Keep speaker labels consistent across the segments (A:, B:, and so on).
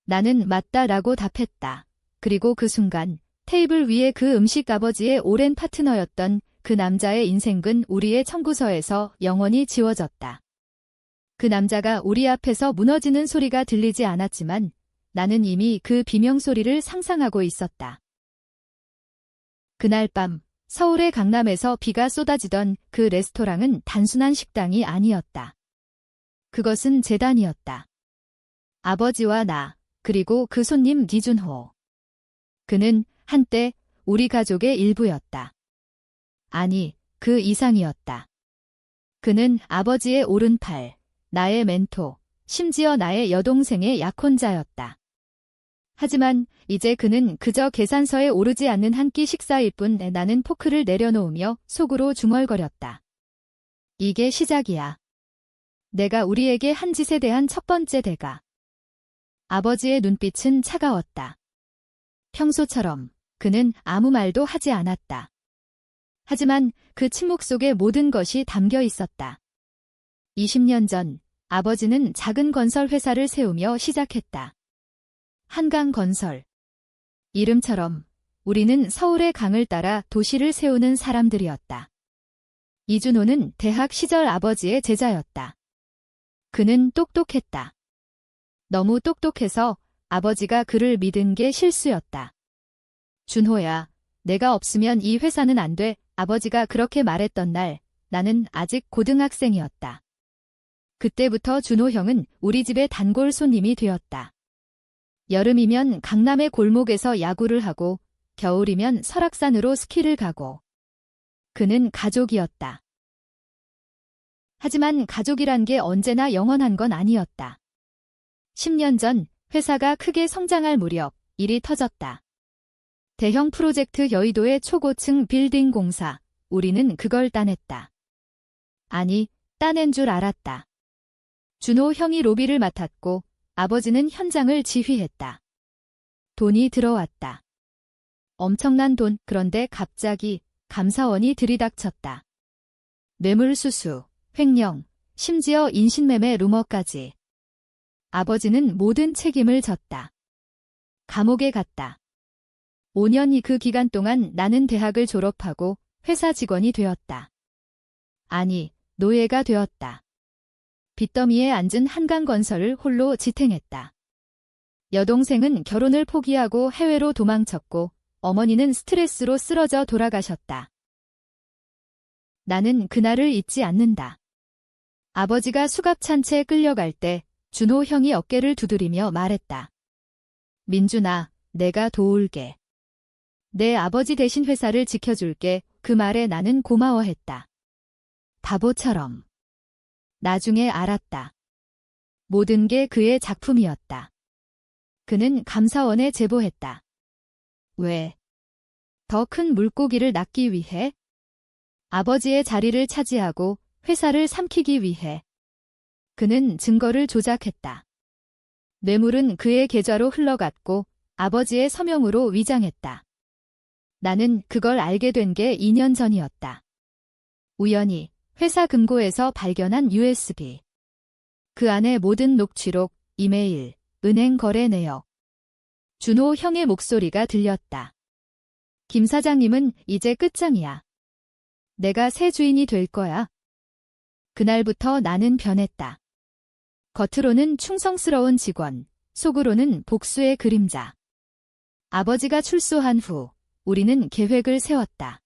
A: 나는 맞다라고 답했다. 그리고 그 순간 테이블 위에 그 음식 아버지의 오랜 파트너였던 그 남자의 인생은 우리의 청구서에서 영원히 지워졌다. 그 남자가 우리 앞에서 무너지는 소리가 들리지 않았지만 나는 이미 그 비명소리를 상상하고 있었다. 그날 밤 서울의 강남에서 비가 쏟아지던 그 레스토랑은 단순한 식당이 아니었다. 그것은 재단이었다. 아버지와 나, 그리고 그 손님 기준호. 그는 한때 우리 가족의 일부였다. 아니, 그 이상이었다. 그는 아버지의 오른팔, 나의 멘토, 심지어 나의 여동생의 약혼자였다. 하지만 이제 그는 그저 계산서에 오르지 않는 한 끼 식사일 뿐. 나는 포크를 내려놓으며 속으로 중얼거렸다. 이게 시작이야. 내가 우리에게 한 짓에 대한 첫 번째 대가. 아버지의 눈빛은 차가웠다. 평소처럼 그는 아무 말도 하지 않았다. 하지만 그 침묵 속에 모든 것이 담겨 있었다. 20년 전 아버지는 작은 건설 회사를 세우며 시작했다. 한강건설. 이름처럼 우리는 서울의 강을 따라 도시를 세우는 사람들이었다. 이준호는 대학 시절 아버지의 제자였다. 그는 똑똑했다. 너무 똑똑해서 아버지가 그를 믿은 게 실수였다. 준호야, 내가 없으면 이 회사는 안 돼. 아버지가 그렇게 말했던 날, 나는 아직 고등학생이었다. 그때부터 준호 형은 우리 집의 단골 손님이 되었다. 여름이면 강남의 골목에서 야구를 하고, 겨울이면 설악산으로 스키를 가고. 그는 가족이었다. 하지만 가족이란 게 언제나 영원한 건 아니었다. 10년 전 회사가 크게 성장할 무렵 일이 터졌다. 대형 프로젝트 여의도의 초고층 빌딩 공사. 우리는 그걸 따냈다. 아니, 따낸 줄 알았다. 준호 형이 로비를 맡았고 아버지는 현장을 지휘했다. 돈이 들어왔다. 엄청난 돈. 그런데 갑자기 감사원이 들이닥쳤다. 뇌물수수, 횡령, 심지어 인신매매 루머까지. 아버지는 모든 책임을 졌다. 감옥에 갔다. 5년이 그 기간 동안 나는 대학을 졸업하고 회사 직원이 되었다. 아니, 노예가 되었다. 빚더미에 앉은 한강건설을 홀로 지탱했다. 여동생은 결혼을 포기하고 해외로 도망쳤고 어머니는 스트레스로 쓰러져 돌아가셨다. 나는 그날을 잊지 않는다. 아버지가 수갑찬 채 끌려갈 때 준호 형이 어깨를 두드리며 말했다. 민준아, 내가 도울게. 내 아버지 대신 회사를 지켜줄게. 그 말에 나는 고마워했다. 바보처럼. 나중에 알았다. 모든 게 그의 작품이었다. 그는 감사원에 제보했다. 왜? 더 큰 물고기를 낚기 위해? 아버지의 자리를 차지하고 회사를 삼키기 위해. 그는 증거를 조작했다. 뇌물은 그의 계좌로 흘러갔고 아버지의 서명으로 위장했다. 나는 그걸 알게 된 게 2년 전이었다. 우연히 회사 금고에서 발견한 USB. 그 안에 모든 녹취록, 이메일, 은행 거래 내역. 준호 형의 목소리가 들렸다. 김 사장님은 이제 끝장이야. 내가 새 주인이 될 거야. 그날부터 나는 변했다. 겉으로는 충성스러운 직원, 속으로는 복수의 그림자. 아버지가 출소한 후 우리는 계획을 세웠다.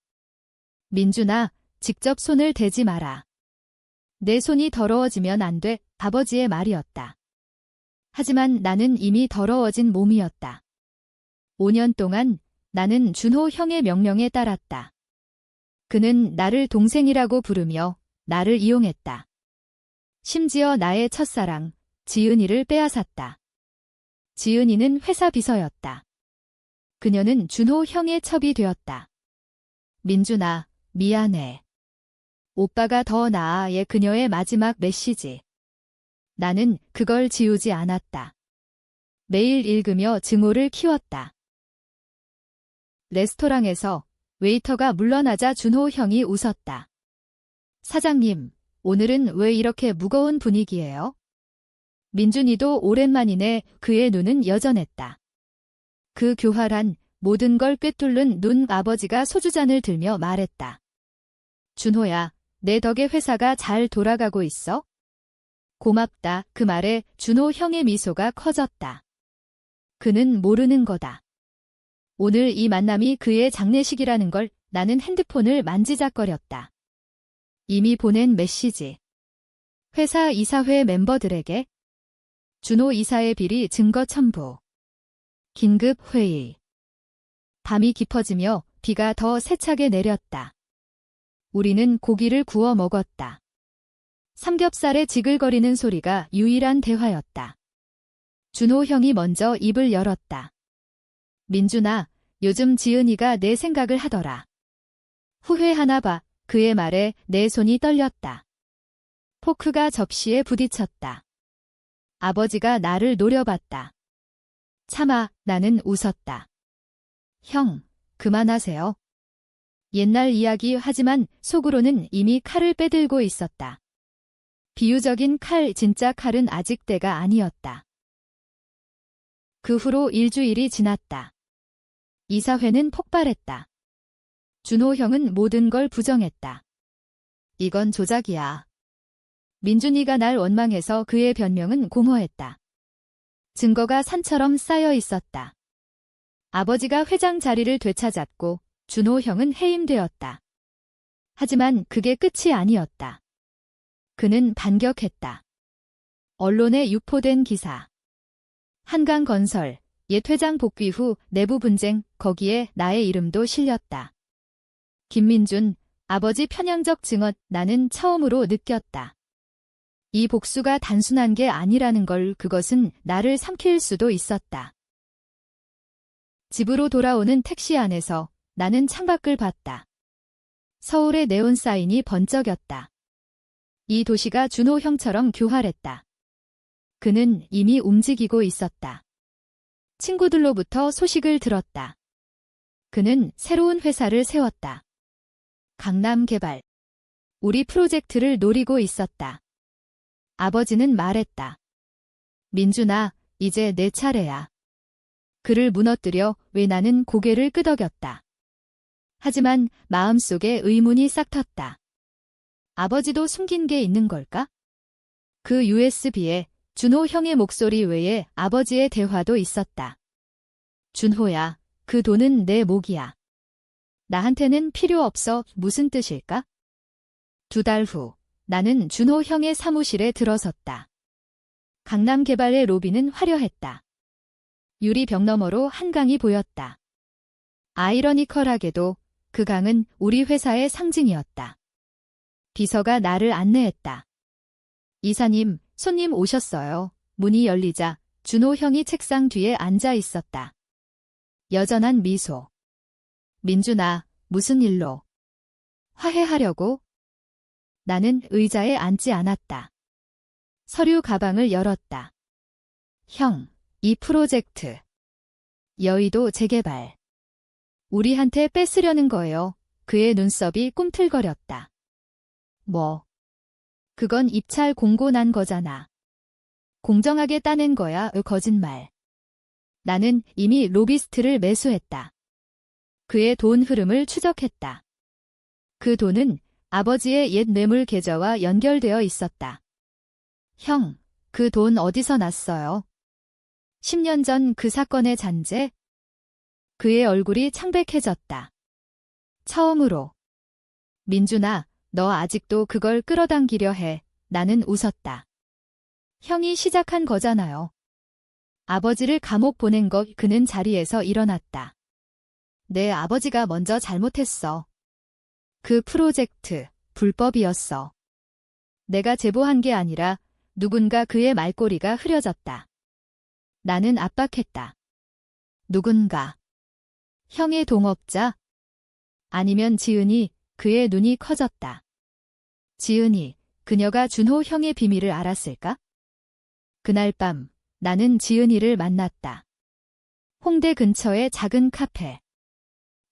A: 민준아, 직접 손을 대지 마라. 내 손이 더러워지면 안 돼. 아버지의 말이었다. 하지만 나는 이미 더러워진 몸이었다. 5년 동안 나는 준호 형의 명령에 따랐다. 그는 나를 동생이라고 부르며 나를 이용했다. 심지어 나의 첫사랑, 지은이를 빼앗았다. 지은이는 회사 비서였다. 그녀는 준호 형의 첩이 되었다. 민준아, 미안해. 오빠가 더 나아의 그녀의 마지막 메시지. 나는 그걸 지우지 않았다. 매일 읽으며 증오를 키웠다. 레스토랑에서 웨이터가 물러나자 준호 형이 웃었다. 사장님, 오늘은 왜 이렇게 무거운 분위기예요? 민준이도 오랜만이네. 그의 눈은 여전했다. 그 교활한 모든 걸 꿰뚫는 눈. 아버지가 소주잔을 들며 말했다. 준호야, 내 덕에 회사가 잘 돌아가고 있어? 고맙다. 그 말에 준호 형의 미소가 커졌다. 그는 모르는 거다. 오늘 이 만남이 그의 장례식이라는 걸. 나는 핸드폰을 만지작거렸다. 이미 보낸 메시지. 회사 이사회 멤버들에게 준호 이사의 비리 증거 첨부. 긴급 회의. 밤이 깊어지며 비가 더 세차게 내렸다. 우리는 고기를 구워 먹었다. 삼겹살의 지글거리는 소리가 유일한 대화였다. 준호 형이 먼저 입을 열었다. 민준아, 요즘 지은이가 내 생각을 하더라. 후회하나 봐. 그의 말에 내 손이 떨렸다. 포크가 접시에 부딪혔다. 아버지가 나를 노려봤다. 참아. 나는 웃었다. 형, 그만하세요. 옛날 이야기. 하지만 속으로는 이미 칼을 빼들고 있었다. 비유적인 칼. 진짜 칼은 아직 때가 아니었다. 그 후로 일주일이 지났다. 이사회는 폭발했다. 준호 형은 모든 걸 부정했다. 이건 조작이야. 민준이가 날 원망해서 그의 변명은 공허했다. 증거가 산처럼 쌓여 있었다. 아버지가 회장 자리를 되찾았고 준호 형은 해임되었다. 하지만 그게 끝이 아니었다. 그는 반격했다. 언론에 유포된 기사. 한강건설, 옛 회장 복귀 후 내부 분쟁, 거기에 나의 이름도 실렸다. 김민준, 아버지 편향적 증언. 나는 처음으로 느꼈다. 이 복수가 단순한 게 아니라는 걸. 그것은 나를 삼킬 수도 있었다. 집으로 돌아오는 택시 안에서 나는 창밖을 봤다. 서울의 네온 사인이 번쩍였다. 이 도시가 준호 형처럼 교활했다. 그는 이미 움직이고 있었다. 친구들로부터 소식을 들었다. 그는 새로운 회사를 세웠다. 강남개발. 우리 프로젝트를 노리고 있었다. 아버지는 말했다. 민준아, 이제 내 차례야. 그를 무너뜨려. 왜? 나는 고개를 끄덕였다. 하지만 마음속에 의문이 싹 텄다. 아버지도 숨긴 게 있는 걸까? 그 USB에 준호 형의 목소리 외에 아버지의 대화도 있었다. 준호야, 그 돈은 내 몫이야. 나한테는 필요 없어. 무슨 뜻일까? 2달 후, 나는 준호 형의 사무실에 들어섰다. 강남개발의 로비는 화려했다. 유리벽 너머로 한강이 보였다. 아이러니컬하게도 그 강은 우리 회사의 상징이었다. 비서가 나를 안내했다. 이사님, 손님 오셨어요. 문이 열리자 준호 형이 책상 뒤에 앉아 있었다. 여전한 미소. 민준아, 무슨 일로? 화해하려고? 나는 의자에 앉지 않았다. 서류 가방을 열었다. 형, 이 프로젝트. 여의도 재개발. 우리한테 뺏으려는 거예요. 그의 눈썹이 꿈틀거렸다. 뭐? 그건 입찰 공고 난 거잖아. 공정하게 따낸 거야. 거짓말. 나는 이미 로비스트를 매수했다. 그의 돈 흐름을 추적했다. 그 돈은 아버지의 옛 뇌물 계좌와 연결되어 있었다. 형, 그 돈 어디서 났어요? 10년 전 그 사건의 잔재? 그의 얼굴이 창백해졌다. 처음으로. 민준아, 너 아직도 그걸 끌어당기려 해. 나는 웃었다. 형이 시작한 거잖아요. 아버지를 감옥 보낸 것. 그는 자리에서 일어났다. 내 아버지가 먼저 잘못했어. 그 프로젝트, 불법이었어. 내가 제보한 게 아니라 누군가 그의 말꼬리가 흐려졌다. 나는 압박했다. 누군가. 형의 동업자? 아니면 지은이. 그의 눈이 커졌다. 지은이, 그녀가 준호 형의 비밀을 알았을까? 그날 밤, 나는 지은이를 만났다. 홍대 근처의 작은 카페.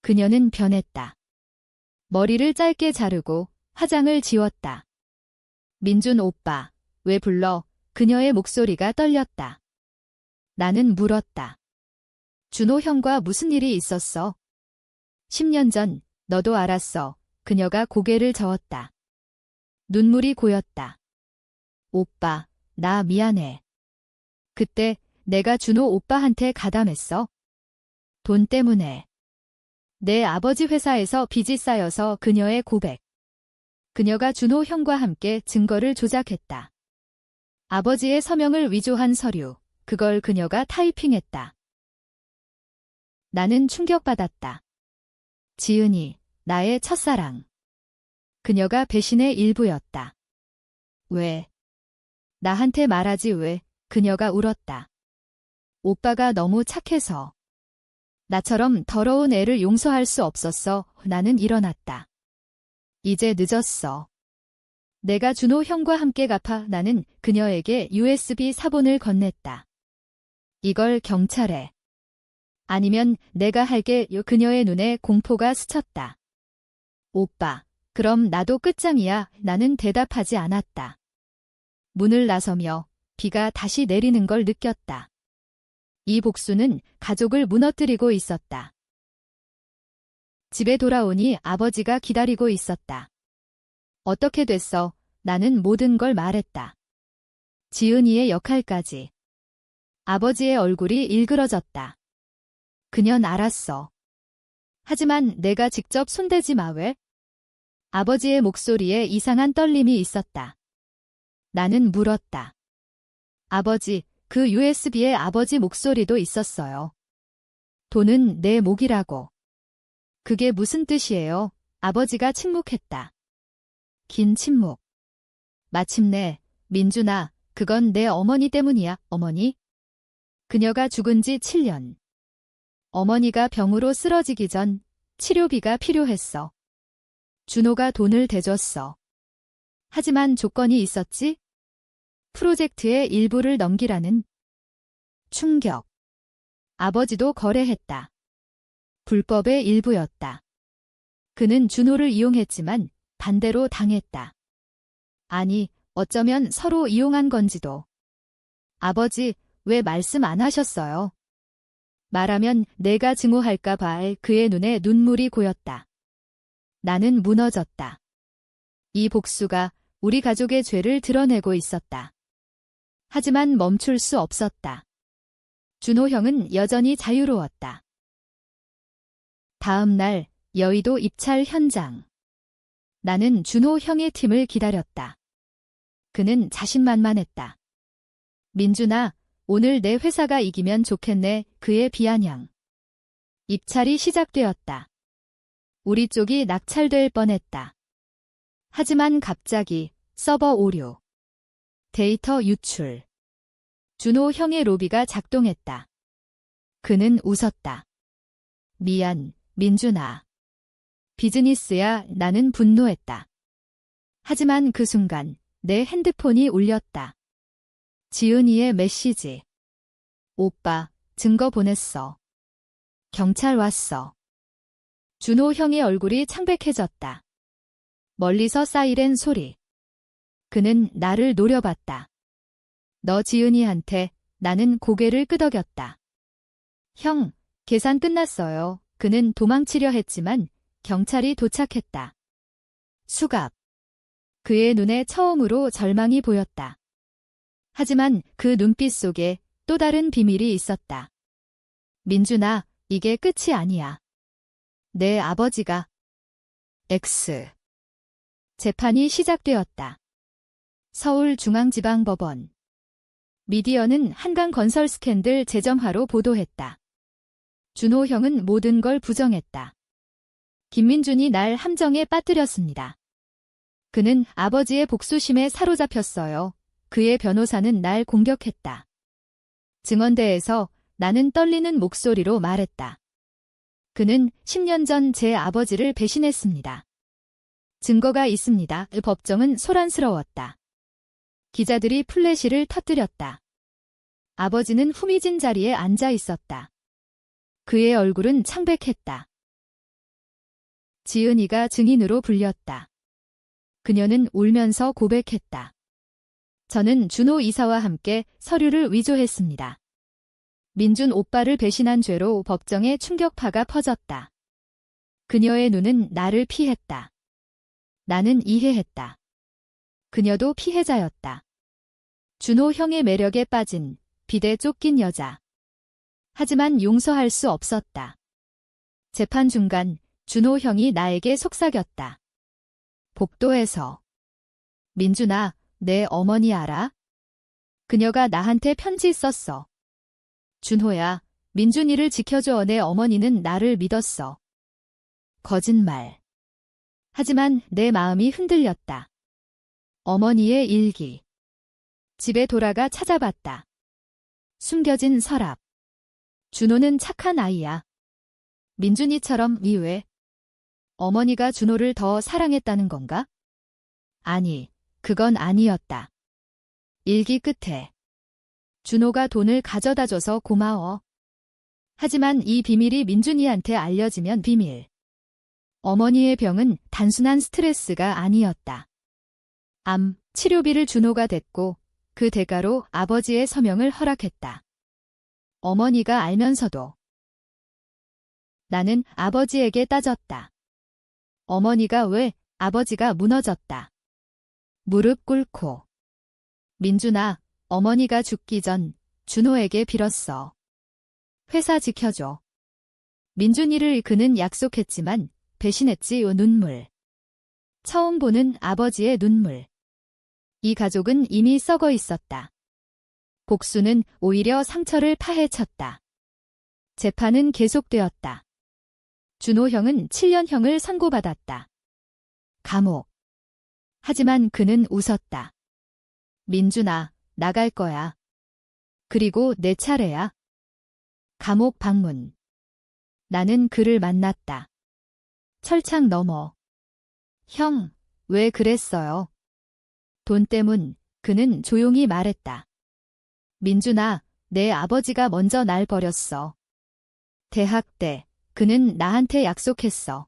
A: 그녀는 변했다. 머리를 짧게 자르고 화장을 지웠다. 민준 오빠, 왜 불러? 그녀의 목소리가 떨렸다. 나는 물었다. 준호 형과 무슨 일이 있었어? 10년 전, 너도 알았어. 그녀가 고개를 저었다. 눈물이 고였다. 오빠, 나 미안해. 그때 내가 준호 오빠한테 가담했어. 돈 때문에. 내 아버지 회사에서 빚이 쌓여서 그녀의 고백. 그녀가 준호 형과 함께 증거를 조작했다. 아버지의 서명을 위조한 서류, 그걸 그녀가 타이핑했다. 나는 충격받았다. 지은이, 나의 첫사랑. 그녀가 배신의 일부였다. 왜? 나한테 말하지 왜? 그녀가 울었다. 오빠가 너무 착해서. 나처럼 더러운 애를 용서할 수 없었어. 나는 일어났다. 이제 늦었어. 내가 준호 형과 함께 갚아. 나는 그녀에게 USB 사본을 건넸다. 이걸 경찰에. 아니면 내가 할게. 그녀의 눈에 공포가 스쳤다. 오빠, 그럼 나도 끝장이야. 나는 대답하지 않았다. 문을 나서며 비가 다시 내리는 걸 느꼈다. 이 복수는 가족을 무너뜨리고 있었다. 집에 돌아오니 아버지가 기다리고 있었다. 어떻게 됐어? 나는 모든 걸 말했다. 지은이의 역할까지. 아버지의 얼굴이 일그러졌다. 그년 알았어. 하지만 내가 직접 손대지 마 왜? 아버지의 목소리에 이상한 떨림이 있었다. 나는 물었다. 아버지, 그 USB에 아버지 목소리도 있었어요. 돈은 내 몫이라고. 그게 무슨 뜻이에요? 아버지가 침묵했다. 긴 침묵. 마침내, 민준아, 그건 내 어머니 때문이야, 어머니. 그녀가 죽은 지 7년. 어머니가 병으로 쓰러지기 전 치료비가 필요했어. 준호가 돈을 대줬어. 하지만 조건이 있었지? 프로젝트의 일부를 넘기라는. 충격. 아버지도 거래했다. 불법의 일부였다. 그는 준호를 이용했지만 반대로 당했다. 아니, 어쩌면 서로 이용한 건지도. 아버지, 왜 말씀 안 하셨어요? 말하면 내가 증오할까 봐. 그의 눈에 눈물이 고였다. 나는 무너졌다. 이 복수가 우리 가족의 죄를 드러내고 있었다. 하지만 멈출 수 없었다. 준호 형은 여전히 자유로웠다. 다음 날 여의도 입찰 현장. 나는 준호 형의 팀을 기다렸다. 그는 자신만만했다. 민준아, 오늘 내 회사가 이기면 좋겠네. 그의 비아냥. 입찰이 시작되었다. 우리 쪽이 낙찰될 뻔했다. 하지만 갑자기 서버 오류. 데이터 유출. 준호 형의 로비가 작동했다. 그는 웃었다. 미안, 민준아. 비즈니스야. 나는 분노했다. 하지만 그 순간 내 핸드폰이 울렸다. 지은이의 메시지. 오빠, 증거 보냈어. 경찰 왔어. 준호 형의 얼굴이 창백해졌다. 멀리서 사이렌 소리. 그는 나를 노려봤다. 너 지은이한테. 나는 고개를 끄덕였다. 형, 계산 끝났어요. 그는 도망치려 했지만 경찰이 도착했다. 수갑. 그의 눈에 처음으로 절망이 보였다. 하지만 그 눈빛 속에 또 다른 비밀이 있었다. 민준아, 이게 끝이 아니야. 내 아버지가. X. 재판이 시작되었다. 서울중앙지방법원. 미디어는 한강건설 스캔들 재점화로 보도했다. 준호 형은 모든 걸 부정했다. 김민준이 날 함정에 빠뜨렸습니다. 그는 아버지의 복수심에 사로잡혔어요. 그의 변호사는 날 공격했다. 증언대에서 나는 떨리는 목소리로 말했다. 그는 10년 전 제 아버지를 배신했습니다. 증거가 있습니다. 법정은 소란스러웠다. 기자들이 플래시를 터뜨렸다. 아버지는 후미진 자리에 앉아 있었다. 그의 얼굴은 창백했다. 지은이가 증인으로 불렸다. 그녀는 울면서 고백했다. 저는 준호 이사와 함께 서류를 위조했습니다. 민준 오빠를 배신한 죄로 법정에 충격파가 퍼졌다. 그녀의 눈은 나를 피했다. 나는 이해했다. 그녀도 피해자였다. 준호 형의 매력에 빠진 비대 쫓긴 여자. 하지만 용서할 수 없었다. 재판 중간 준호 형이 나에게 속삭였다. 복도에서. 민준아, 내 어머니 알아? 그녀가 나한테 편지 썼어. 준호야, 민준이를 지켜줘. 내 어머니는 나를 믿었어. 거짓말. 하지만 내 마음이 흔들렸다. 어머니의 일기. 집에 돌아가 찾아봤다. 숨겨진 서랍. 준호는 착한 아이야. 민준이처럼 이외. 어머니가 준호를 더 사랑했다는 건가? 아니, 그건 아니었다. 일기 끝에. 준호가 돈을 가져다줘서 고마워. 하지만 이 비밀이 민준이한테 알려지면 비밀. 어머니의 병은 단순한 스트레스가 아니었다. 암, 치료비를 준호가 댔고 그 대가로 아버지의 서명을 허락했다. 어머니가 알면서도. 나는 아버지에게 따졌다. 어머니가 왜? 아버지가 무너졌다. 무릎 꿇고. 민준아, 어머니가 죽기 전 준호에게 빌었어. 회사 지켜줘. 민준이를 그는 약속했지만 배신했지. 눈물. 처음 보는 아버지의 눈물. 이 가족은 이미 썩어 있었다. 복수는 오히려 상처를 파헤쳤다. 재판은 계속되었다. 준호 형은 7년형을 선고받았다. 감옥. 하지만 그는 웃었다. 민준아, 나갈 거야. 그리고 내 차례야. 감옥 방문. 나는 그를 만났다. 철창 너머. 형, 왜 그랬어요? 돈 때문. 그는 조용히 말했다. 민준아, 내 아버지가 먼저 날 버렸어. 대학 때 그는 나한테 약속했어.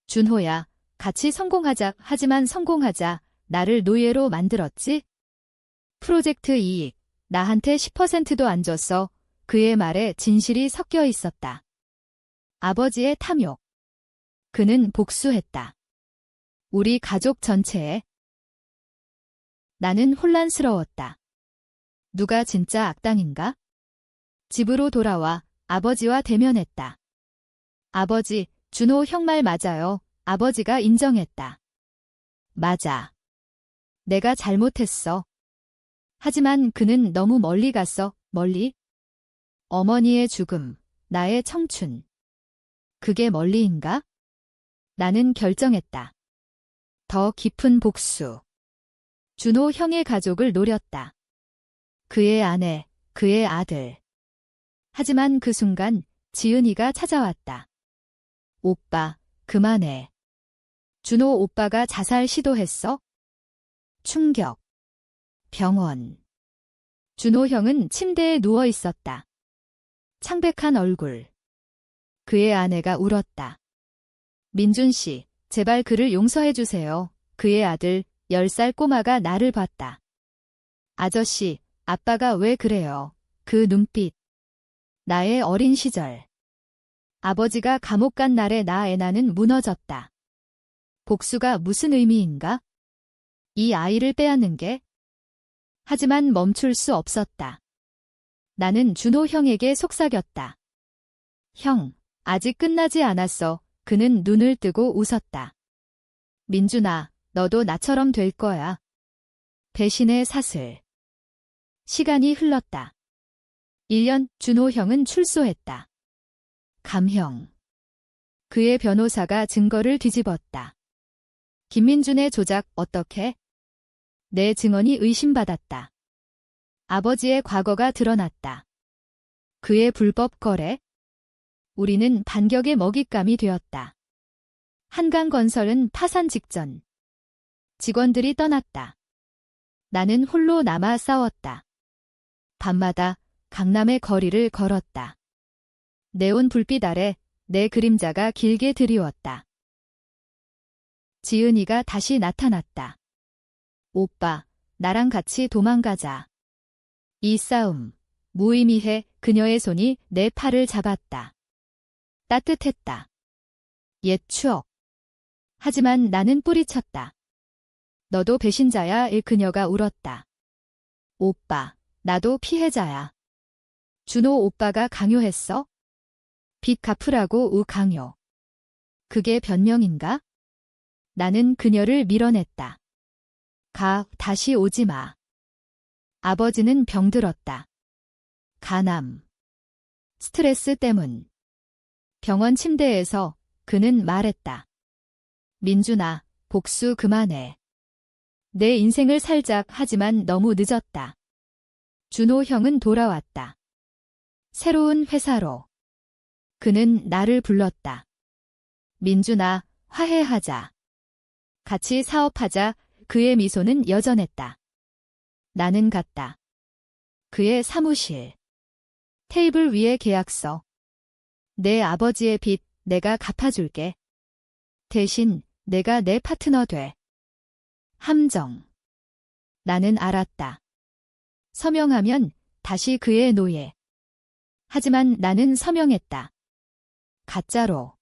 A: 준호야, 같이 성공하자. 하지만 성공하자. 나를 노예로 만들었지? 프로젝트 이익, 나한테 10%도 안 줬어. 그의 말에 진실이 섞여 있었다. 아버지의 탐욕. 그는 복수했다. 우리 가족 전체에. 나는 혼란스러웠다. 누가 진짜 악당인가? 집으로 돌아와 아버지와 대면했다. 아버지, 준호 형 말 맞아요. 아버지가 인정했다. 맞아. 내가 잘못했어. 하지만 그는 너무 멀리 갔어. 멀리? 어머니의 죽음, 나의 청춘. 그게 멀리인가? 나는 결정했다. 더 깊은 복수. 준호 형의 가족을 노렸다. 그의 아내, 그의 아들. 하지만 그 순간 지은이가 찾아왔다. 오빠, 그만해. 준호 오빠가 자살 시도했어? 충격. 병원. 준호 형은 침대에 누워 있었다. 창백한 얼굴. 그의 아내가 울었다. 민준 씨, 제발 그를 용서해 주세요. 그의 아들, 10살 꼬마가 나를 봤다. 아저씨, 아빠가 왜 그래요? 그 눈빛. 나의 어린 시절. 아버지가 감옥 간 날에 나는 무너졌다. 복수가 무슨 의미인가? 이 아이를 빼앗는 게? 하지만 멈출 수 없었다. 나는 준호 형에게 속삭였다. 형, 아직 끝나지 않았어. 그는 눈을 뜨고 웃었다. 민준아, 너도 나처럼 될 거야. 배신의 사슬. 시간이 흘렀다. 1년, 준호 형은 출소했다. 감형. 그의 변호사가 증거를 뒤집었다. 김민준의 조작 어떻게? 내 증언이 의심받았다. 아버지의 과거가 드러났다. 그의 불법 거래? 우리는 반격의 먹잇감이 되었다. 한강건설은 파산 직전. 직원들이 떠났다. 나는 홀로 남아 싸웠다. 밤마다 강남의 거리를 걸었다. 네온 불빛 아래 내 그림자가 길게 드리웠다. 지은이가 다시 나타났다. 오빠, 나랑 같이 도망가자. 이 싸움, 무의미해. 그녀의 손이 내 팔을 잡았다. 따뜻했다. 옛 추억. 하지만 나는 뿌리쳤다. 너도 배신자야. 그녀가 울었다. 오빠, 나도 피해자야. 준호 오빠가 강요했어? 빚 갚으라고. 강요. 그게 변명인가? 나는 그녀를 밀어냈다. 다시 오지 마. 아버지는 병들었다. 간암. 스트레스 때문. 병원 침대에서 그는 말했다. 민준아, 복수 그만해. 내 인생을 살짝. 하지만 너무 늦었다. 준호 형은 돌아왔다. 새로운 회사로. 그는 나를 불렀다. 민준아, 화해하자. 같이 사업하자. 그의 미소는 여전했다. 나는 갔다. 그의 사무실. 테이블 위에 계약서. 내 아버지의 빚 내가 갚아줄게. 대신 내가 내 파트너 돼. 함정. 나는 알았다. 서명하면 다시 그의 노예. 하지만 나는 서명했다. 가짜로.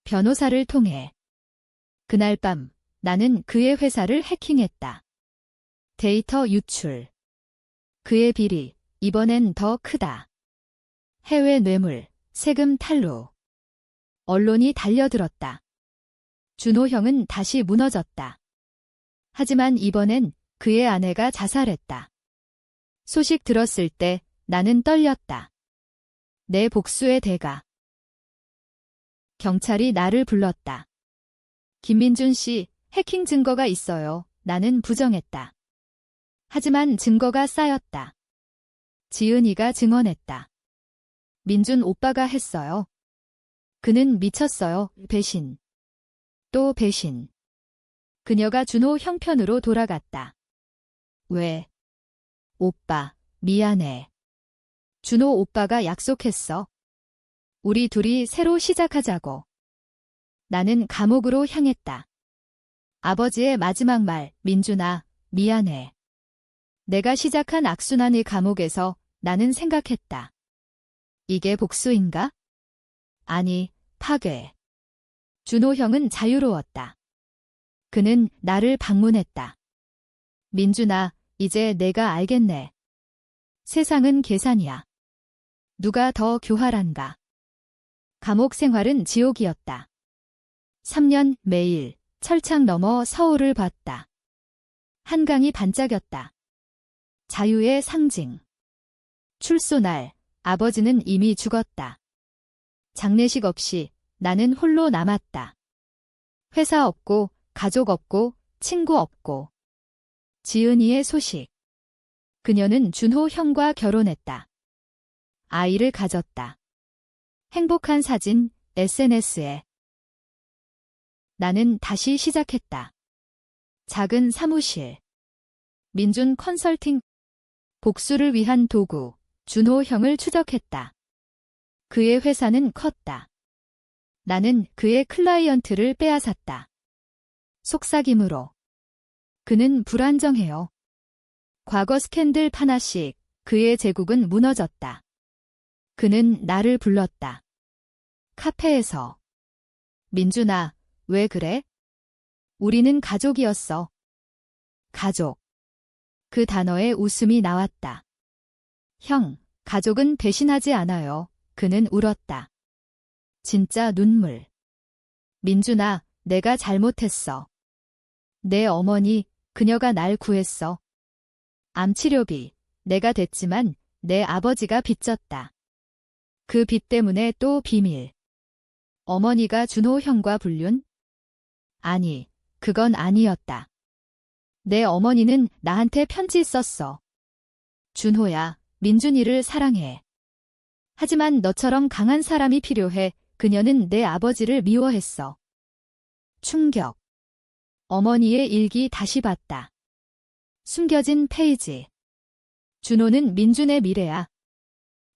A: 변호사를 통해. 그날 밤 나는 그의 회사를 해킹했다. 데이터 유출. 그의 비리, 이번엔 더 크다. 해외 뇌물, 세금 탈루. 언론이 달려들었다. 준호 형은 다시 무너졌다. 하지만 이번엔 그의 아내가 자살했다. 소식 들었을 때 나는 떨렸다. 내 복수의 대가. 경찰이 나를 불렀다. 김민준 씨, 해킹 증거가 있어요. 나는 부정했다. 하지만 증거가 쌓였다. 지은이가 증언했다. 민준 오빠가 했어요. 그는 미쳤어요. 배신. 또 배신. 그녀가 준호 형편으로 돌아갔다. 왜? 오빠, 미안해. 준호 오빠가 약속했어. 우리 둘이 새로 시작하자고. 나는 감옥으로 향했다. 아버지의 마지막 말, 민준아, 미안해. 내가 시작한 악순환의 감옥에서 나는 생각했다. 이게 복수인가? 아니, 파괴. 준호 형은 자유로웠다. 그는 나를 방문했다. 민준아, 이제 내가 알겠네. 세상은 계산이야. 누가 더 교활한가? 감옥 생활은 지옥이었다. 3년 매일 철창 너머 서울을 봤다. 한강이 반짝였다. 자유의 상징. 출소날, 아버지는 이미 죽었다. 장례식 없이 나는 홀로 남았다. 회사 없고, 가족 없고, 친구 없고. 지은이의 소식. 그녀는 준호 형과 결혼했다. 아이를 가졌다. 행복한 사진, SNS에. 나는 다시 시작했다. 작은 사무실. 민준 컨설팅. 복수를 위한 도구, 준호 형을 추적했다. 그의 회사는 컸다. 나는 그의 클라이언트를 빼앗았다. 속삭임으로. 그는 불안정해요. 과거 스캔들 하나씩 그의 제국은 무너졌다. 그는 나를 불렀다. 카페에서. 민준아, 왜 그래? 우리는 가족이었어. 가족. 그 단어에 웃음이 나왔다. 형, 가족은 배신하지 않아요. 그는 울었다. 진짜 눈물. 민준아, 내가 잘못했어. 내 어머니, 그녀가 날 구했어. 암치료비, 내가 댔지만 내 아버지가 빚졌다. 그 빚 때문에 또 비밀. 어머니가 준호 형과 불륜? 아니, 그건 아니었다. 내 어머니는 나한테 편지 썼어. 준호야, 민준이를 사랑해. 하지만 너처럼 강한 사람이 필요해. 그녀는 내 아버지를 미워했어. 충격. 어머니의 일기 다시 봤다. 숨겨진 페이지. 준호는 민준의 미래야.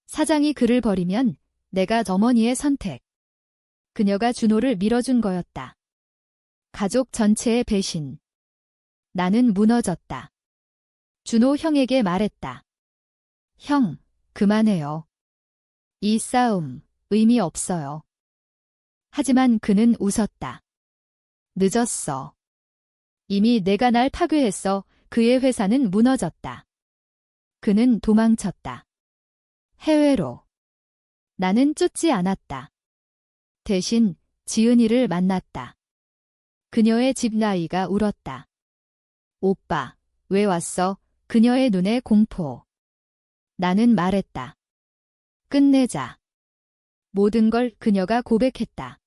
A: 사장이 그를 버리면 내가 어머니의 선택. 그녀가 준호를 밀어준 거였다. 가족 전체의 배신. 나는 무너졌다. 준호 형에게 말했다. 형, 그만해요. 이 싸움 의미 없어요. 하지만 그는 웃었다. 늦었어. 이미 내가 날 파괴했어. 그의 회사는 무너졌다. 그는 도망쳤다. 해외로. 나는 쫓지 않았다. 대신 지은이를 만났다. 그녀의 집나이가 울었다. 오빠, 왜 왔어? 그녀의 눈에 공포. 나는 말했다. 끝내자. 모든 걸 그녀가 고백했다.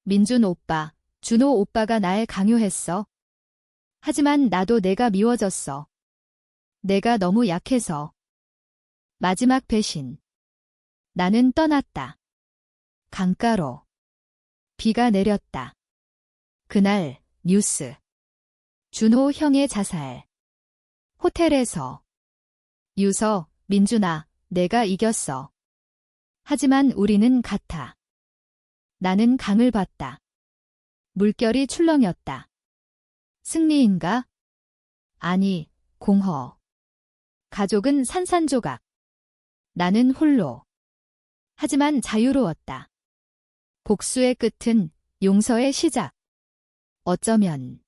A: 민준 오빠, 준호 오빠가 날 강요했어. 하지만 나도 내가 미워졌어. 내가 너무 약해서. 마지막 배신. 나는 떠났다. 강가로. 비가 내렸다. 그날 뉴스. 준호 형의 자살. 호텔에서. 유서, 민준아, 내가 이겼어. 하지만 우리는 같아. 나는 강을 봤다. 물결이 출렁였다. 승리인가? 아니, 공허. 가족은 산산조각. 나는 홀로. 하지만 자유로웠다. 복수의 끝은 용서의 시작. 어쩌면